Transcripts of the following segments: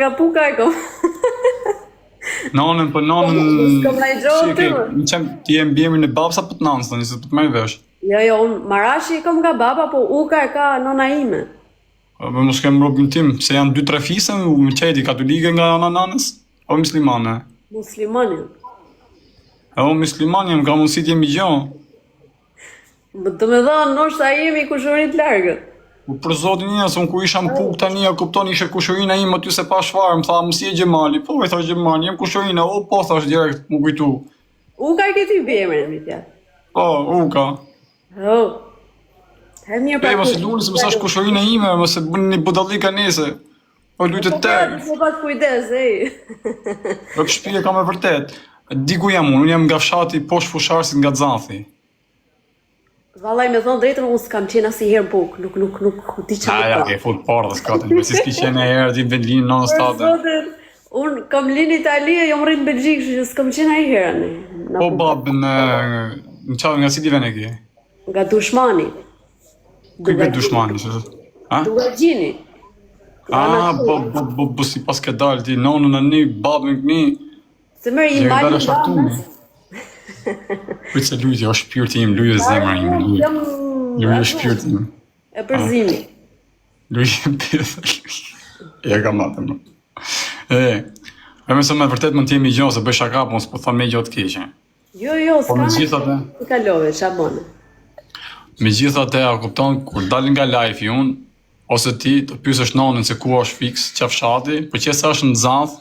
Nga puka e kom. Nonën, po nonën... S'kom na i gjohë të më. Në qem ti e mbjemrin e babës apo të nanës, tani, se të marrë vesh. Jo, unë Marashi i kom nga baba, po Uka e ka nona ime. Po mos kem robin tim, se janë 2-3 fise, më qeti katolike nga ana nanës, o muslimane. Muslimanin. E o muslimane, më ka mundësi t'jemi gjohë. Të me thonë, nështë a jemi kushurit largët. Po për zotin një, se unë ku isha në puk tani, a kupton ishe kushurina ime aty se pa shfarë, më tha, mësi e Gjemali, po e thash Gjemali, jem kushurina, o po thash direkt, më kujtu. Uka e këti bjemrin, mi tja. Po, Uka. Oh. He mirë E, mos e luni se më thash kushurina ime, mos e bëni një budallika nese. Po lujtë të Po pas kujdes, ej. Po shtëpia kam e vërtet. Di ku jam unë jam nga fshati poshtë fusharësit nga Xanthi. Vallaj me thonë drejtën, unë s'kam qenë asnjëherë në Puk, nuk di çfarë. Ja, ke fut porë s'katin, me si s'ki qenë e herë, ti Berlin non stop. Unë kam linë Itali, jam rritë në Belgjikë, që s'kam qenë ajherë në. Po babën, në qavë nga si diven e ki? Nga Dushmani. Kuj këtë dushmani, që të? Dugagjini. Po si pas ke dalë ti, nonën e një, babën këni. Se mërë i majtë në damës. Kujtë se lujtë, o shpirti im, lujë e zemra im, lujë e shpirti im. E përzimi. Lujë e pithë, e ka matë më. E me se me vërtet më t'jemi gjohë, se bëj shaka, po s'po tha me gjohë të keqe. Jo, Po me gjithate... I kalove, shabone. Me gjithate, a kupton, kur dalin nga live unë, ose ti të pyesësh nonën se ku është fix, qafshati, po qëse është në Xanth,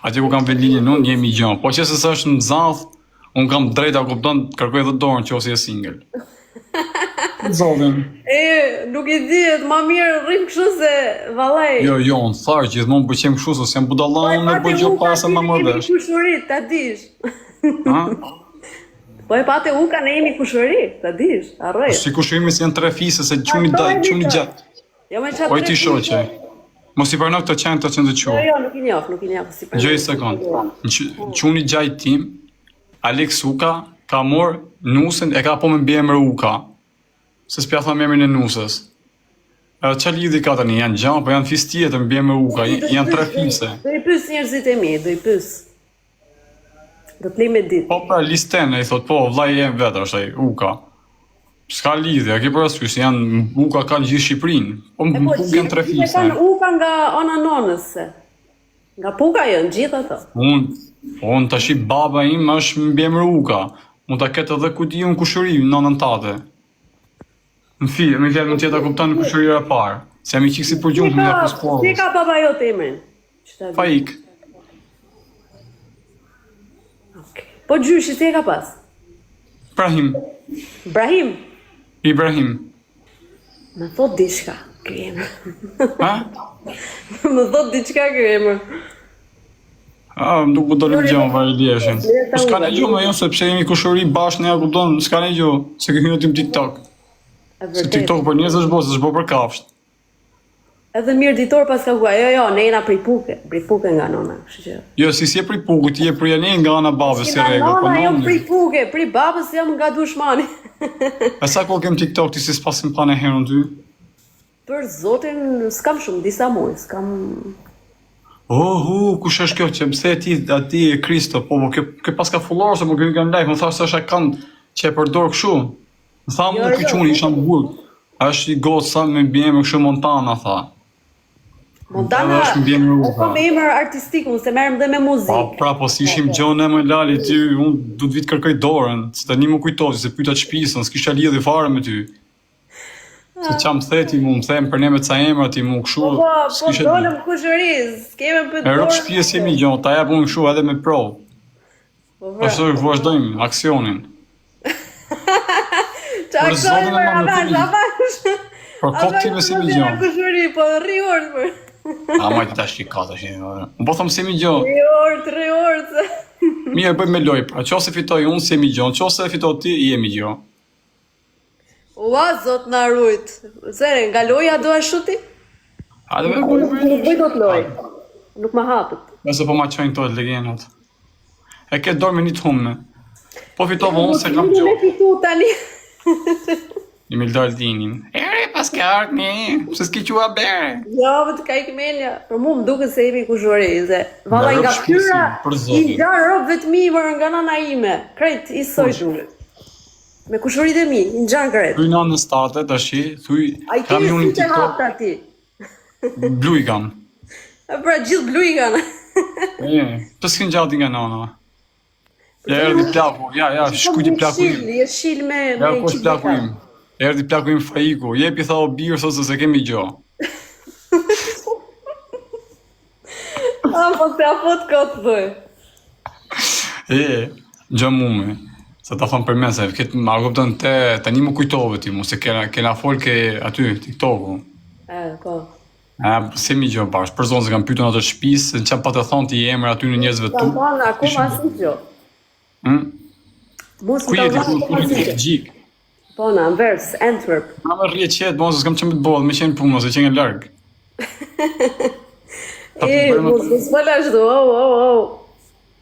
atje ku kam vendlinjën unë, jemi gjohë. Po qëse është në Xanth, unë kam drejta, kupton, kërkoj dhe dorën që ose je single. Zotin. Nuk i dihet, ma mirë rrim kështu se vallaj. Jo, unë tharë gjithmonë bëqem kështu, se jam budalla unë me bëgjo para se ma mërdesh. Kushurit, ta dish. Ha? Po e pate Uka ne jemi kushurit, ta dish, arrej. Si kushurimi se janë 3 fise, se quni gjatë. Jo me qatë O i ti shoqe. Mos i përno këtë qenë të qenë të quë. Jo, nuk i njof, si përno. Gjoj sekund. Quni gjajt tim, Alex Uka, ka morë nusën, e ka po me bjemër Uka. Se s'pja tha me emrin e nusës. Qa lidhi ka tani, janë gjanë, po janë fis tjetër me bjemër Uka, janë 3 fise. Do i pys njerëzit e mi, do i pys. Do t'li me dit. Po pra, listen, e i thot, po, vlaj e vetë është ai, Uka. S'ka lidhje, a ke për asysh, janë, Uka ka në gjithë Shqipërinë. Po më puk janë 3 fise. E kanë Uka nga ona nonës se. Nga puka jënë, gjithë ato. Unë tash i baba im është më bjemër Uka. Mund ta ketë edhe ku ti unë kushëri, nonën tate. Në fi, me vjetë më tjeta kuptan në kushërira parë. Se jam i qikë si për gjumë, më japë sporës. Si ka baba jo të emrin? Pa ik. Po gjyshi, si e ka pas? Ibrahim. Më thot diçka, kë emër. Ha? Më thot diçka kë emër. Më duke do lëmë gjohë, vaj i djeshin. Po s'ka në gjohë me jo, sepse jemi kushëri bashkë në ja kupton, s'ka në gjohë, se këhinu tim TikTok. Se TikTok për njës është bo për kafsht. Edhe mirë ditor pas ka kua, jo, ne jena prej puke nga nona. Jo, si je prej puke, ti je prej janin nga ana babës si regë. Nona, jam prej puke, prej babës jam nga Dushmani. E sa ko kem TikTok, ti si s'pasim pa në herën ty? Për zotin, s'kam shumë, disa muaj, s'kam... Kush është kjo që mëse ati e Kristo, po ke pas ka fullarë, se më këmi kanë live, më thashtë se është e kanë që e përdor këshu. Më tha mu këquni, isha më burg. A është i gotë sa me bjemë këshu Montana, tha. Montana, e po me emër artistik, unë se merëm dhe me muzikë. Pra, po si ishim gjonë e më lali, ty, unë du të vitë kërkoj dorën, se të një më kujtoti, se pyta qpisën, s'kisha lidhë i fare me ty. Se qa më theti mu, më them për ne me ca emra ti mu këshu, s'kisha Po dolëm kushëriz, s'keme për dorë. E rëpë shpjes jemi gjonë, ta jepë unë këshu edhe me provë. Ashtu e vazhdojmë, aksionin. Qa aksionin për avash. Por kot ti me si mi gjonë. Kushëri, po 3 orë për. A majtë ta shkikata që një orë. Më po thëmë si mi gjonë. 3 orë. Mirë, bëjmë me lojë, pra qo se fitoj unë si mi gjonë, qo se fitoj ti, jemi gjonë. Ua, zot në rujt. Zere, nga loja do e shuti? Nuk bëj do të loj. Nuk ma hapët. Nëse po ma qojnë to e legenat. E ke dorë me një të humë. Po fitova unë se kam gjonë. Me fitu tani. Një me lë Aldinin. Ere, pas ke ardhë një, se s'ki qua bere. Jo, më të ka i këmenja. Për mu më duke se jemi kushoreze. Valla Në nga rrëp fyra, shpisin, për i zotin. gjarë robëve të mi mërë nga nana ime. Krejt, i soj duhet. Me kushurit e mi, i gjarë krejt. Thuj në state, të shi, thuj, A i kam kërë një si në të TikTok, hapta ti. blu i kam. E pra gjithë blu i kanë. Të s'kin gjati nga nana. Ja, erdi plaku, ja, shkujti plaku im. Je shil me Ja, ku është plaku im. Erdi plaku im Faiku, jepi tha o birë, thosë se kemi gjo. A, po se afot këtë dhoj. Gjë mume. Se ta thonë për me, se këtë ma kuptën të një më kujtove ti mu, se kena folke aty, TikToku. Po. Se mi gjë bashkë, për zonë se kam pytën atë shpisë, se në që pa të thonë ti emër aty në njerëzve tu. Kam thonë, akoma asë gjo. Ku jeti ku jeti gjik? Po, në Anvers, Antwerp. Na më rrje qetë, mos s'kam që me të bodhë, me qenë punë, se qenë largë. Mos s'fala ashtu,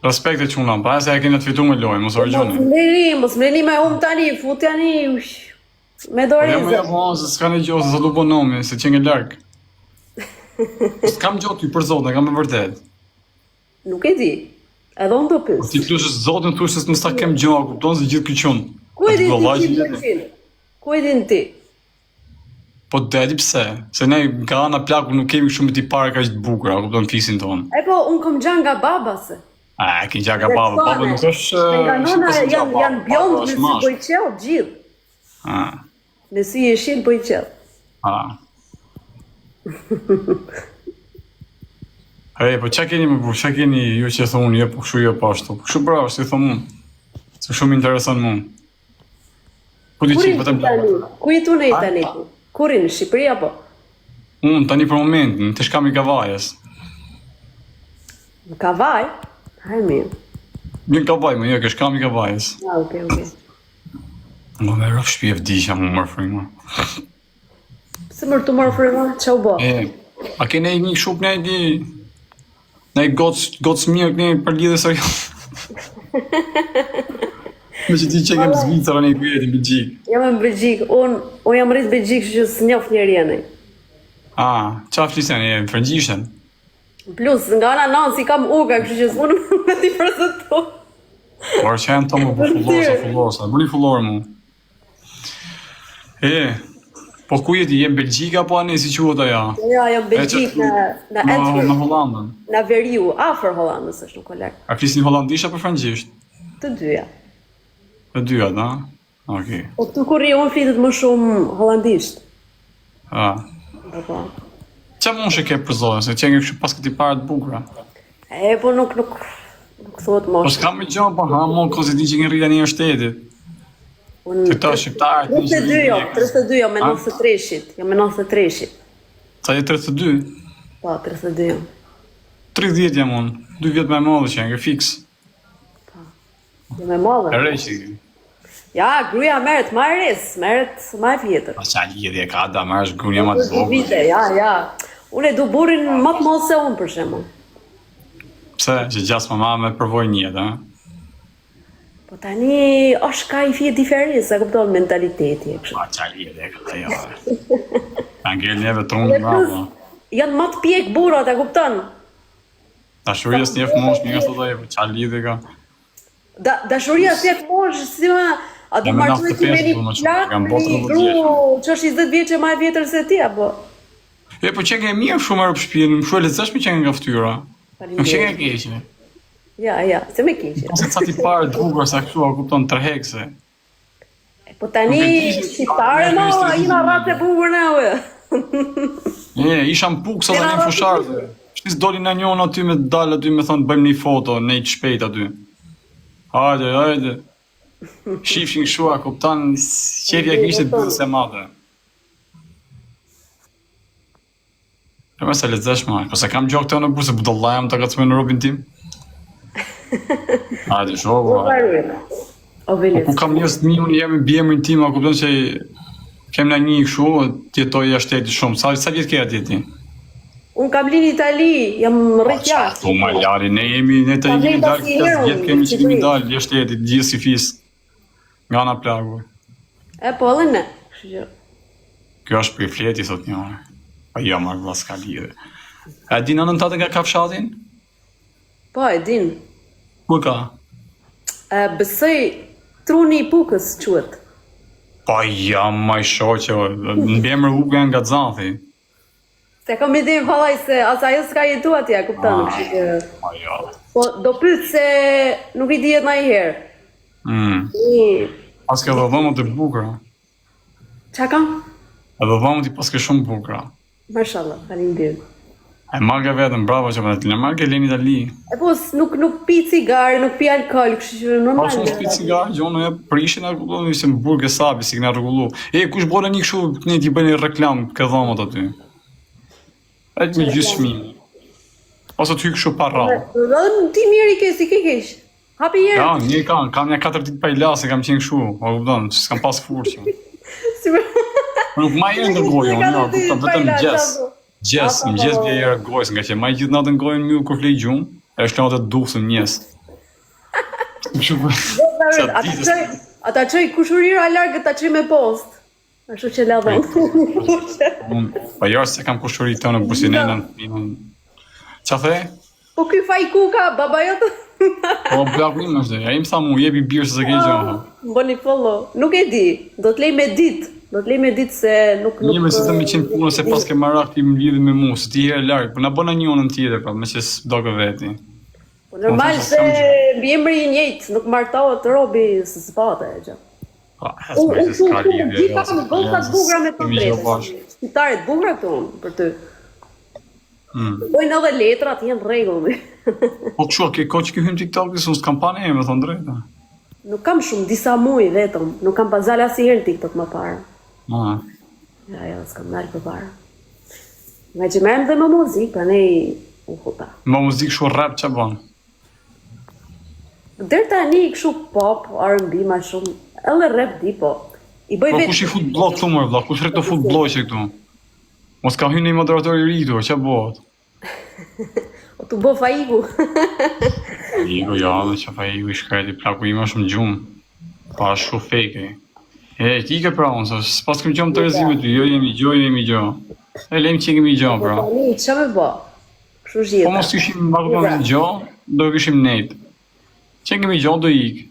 Respekte quna, pa e se e keni të fitu me lojë, mos orgjoni. Mos mreni me tani, fut jani, me Ja doreze. më jabë, se s'ka në gjohë, se sa du po nomi, se qenë largë. S'kam gjohë ty për zotë, kam e vërtet. Nuk e di, edhe unë të pys. Ti t'lushës zotën, t'lushës në sta kem gjohë, kuptonë se gjithë këqonë. Ku e di ti 100%? Ku e di në ti? Po dedi pse, se ne nga ana plaku nuk kemi shumë t'i parë ka që të bukura, kuptonë fisin tonë. E po, unë kom gjanë nga babase. Ki gjaka baba nuk është... Nga nona janë bjondë me si bojqel, gjithë. Me si jeshin bojqel. Po qa keni më bu, qa keni ju që thonë, po këshu jo pashtu, po këshu bravo, si thonë mund, se shumë interesan mund. Ku di qikë, vëtëm plakë? Ku jetu në i tani? Kurin, në Shqipëri apo? Unë, tani për momentin, të shkam i Kavajës. Në Kavaj? Hajë mirë. Në Kavaj, më jo, shkam i Kavajës. Okej. Më me rëf shpi e vdisha, më mërë frima. Se mërë të mërë frima, që u bo? A ke nej një shup nej di... Nej gocë mirë nej për lidhe së jo. Me që ti që kem Zvicra nej kujeti në Belgjik. Jam në Belgjik, unë jam rritë Belgjik që së njof njerë jene. Qa flisën e frëngjishtën? Plus, nga ana nanë si kam uka, kështë që s'monë me t'i përëzëtu. Por që janë të më bu fullosa, bëni fullorë mu. Po ku jeti, jem Belgjika po anë si quhet aja? Ja, jam Belgjik në Antwerp. Në Hollandën? Në Veriu, afer Hollandës është në kolek. A flisni hollandisht apo frëngjisht? Të dyja. Të dyja, da? Okej. Po të kurri unë flitet më shumë hollandisht. Po. Qa mund që ke përzojnë, se që nge kështë pas këti parë të bukra? Po nuk thot më. Po s'kam me gjohë, po mon kësi ti që nge rrida një shtetit. Që këta shqiptarët... 32, jo me 93-shit. Jo me 93-shit. Sa je 32? Po, 32 jo. 30 jam unë, 2 vjetë me modhe që nge fix. Jo me modhe. E reqi. Ja, gruja meret ma e res, meret ma e vjetër. Pa qa lidhje ka da marrësh gruja ma të vogë. Ja. Unë e du burin ma të modhe se unë për shemë. Pse, që gjasë ma me përvoj një, da? Po tani, është ka i fje diferencë, sa kupton mentaliteti e kështë. Pa qa lidhje ka jo. Ta ngell njeve të unë bravo. Janë ma të pjek burat, e kupton? Dashurijës njef mosh, një nga sot e qa lidhje ka. Dashuria si e të mosh, si ma... A du martu e ti me një plak, një gru, që është 20 vjeqe ma e vjetër se ti, apo? Po që nge mirë shumë arë për shpinë, më shumë e lezesh me që nga ftyra. Nuk që nge keqe. Ja, se me keqe. Se ca ti parë të bukur, sa kështu, a kupton tërhekse. Po tani, shqiptare ma, ina ratë e bukur në ue. Isha më pukë sa të një fusharë. Shtis doli në njonë aty me dalë aty me thonë bëjmë një foto, ne i të shpejt aty. Hajde. Shifshin shua, kuptan, qefja kishtë të bëzë se madhe. Me se lezesh ma, ko se kam gjokë të në burë, se budallajam të gacme në robin tim. Hajde, shoku. Ku kam njës të mi, unë jemi bjemrin tim, a kuptan që kem në një këshu, tjetoj e shteti shumë. Sa vjetë kja tjeti? Unë kam linë Itali, jam rrët jashtë. Po ma lari, ne të i gjimi dalë, 5 vjetë kemi që dalë, vje shtetit, gjithë si fisë. Nga na plagu. Po edhe ne, Kështu që Kjo është për fleti, thot njëri. Pa jo, marrë vlla s'ka lidhe. A di nënën tate nga Kafshatin? po e din. Ku ka? Besoj truni i Pukës quhet. Pa jam maj shoqe, në bemër uga nga Xanthi. Se kam ide vallaj se as ajo s'ka jetu atje, kupton, kështu që Pa jo. po do pyet se nuk i dihet ndonjëherë. Pas ke dhe dhëmët e bukra. Qa kam? Edhe dhëmët i pas ke shumë bukra. Mashallah, faleminderit. E marrë vetëm, bravo që përnë, marrë ke Leni Dali. E po, nuk pi cigare, nuk pi alkohol, kështu që Pa normal. shumë s'pi cigarë, gjonë e prishin e rregullu, ishte më burg e sabi, si këna rregullu. Kush bole një këshu, ne t'i bëni reklam ke dhëmët aty. E të me gjysë shmimi. Ose t'hy këshu pa rrallë. Ti mirë i ke, si ke keq. Hapi herë. Ja, një kam një 4 ditë pa i lasë, kam qenë këshu, o kupton, që s'kam pas furqë. Si më... Nuk ma e ndërgojë, unë, kupton, vetëm Gjes, më gjes vje jere gojës, nga që ma i gjithë natën gojën mjë kur flej gjumë, e është në atë duhësën njësë. Ata qoj kushurira largë, ta qoj me post. Ashtu që ladhën. Pa jarë se kam kushuri të në businenën. Qa the? Po ky faj kuka, baba jotë? Po plaku im është dhe, a im tha mu jepi birë se ke gjohë. Më bëni follow. Nuk e di, do t'lej me ditë. Do t'lej me ditë se nuk... Një me se të me qenë punë se pas ke marak ti më lidhë me mu, se ti herë largë, po na bëna një onën tjetër, pa, me që s'do ke veti. Po normal se mbi emri i njëjtë, nuk martohet robi së zbate e gjë. Pa, hes me që s'ka lidhë. Gjitha më gotat bugra me të drejtë. Shqiptarit bugra këtu për ty. Bojnë edhe letrat, jenë rregull. Po këshu, ke ko që ki hymë TikTok-is, unë s'kam pa ne, me thonë drejta. Nuk kam shumë, disa muj vetëm. Nuk kam pas zala si herë TikTok më parë. Ja, s'kam nalë për parë. Nga që merrem dhe më muzikë, pra ne u huta. Ma muzikë shu rap që banë? Dërë tani këshu pop, R&B ma shumë, edhe rap di po. I bëj Po vetë... kush i fut blok këtu mërë vla, kush rritë të fut blok që këtu? Mos ka hynë një moderator i rritu, që bëhet? O t'u bo faigu. Faigu, ja, dhe që faigu i shkreti, plaku ima shumë gjumë. Pa shu fake, ti ke pra unë, se s'pas këm qëmë të rezime ty, jo jemi gjo. E lejmë që kemi gjo, pra. Po tani, që me bo? Kështu zhjeta. Po mos këshim bakëton në gjo, do këshim nejtë. Që kemi gjo, do ikë.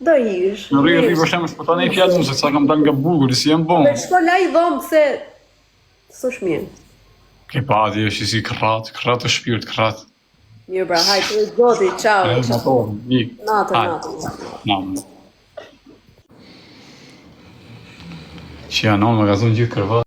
Do ish. Në rrë për shemë, po ta ne i fjallë se sa kam dal nga bugur, si jem bon. Me shko la i dhomë, se... Së shmjenë. Ke pa, di është si kratë të shpirt, kratë. Mirë bra, hajtë, të zoti, qau. Natë. Që janë, me ka zonë gjithë kërvat.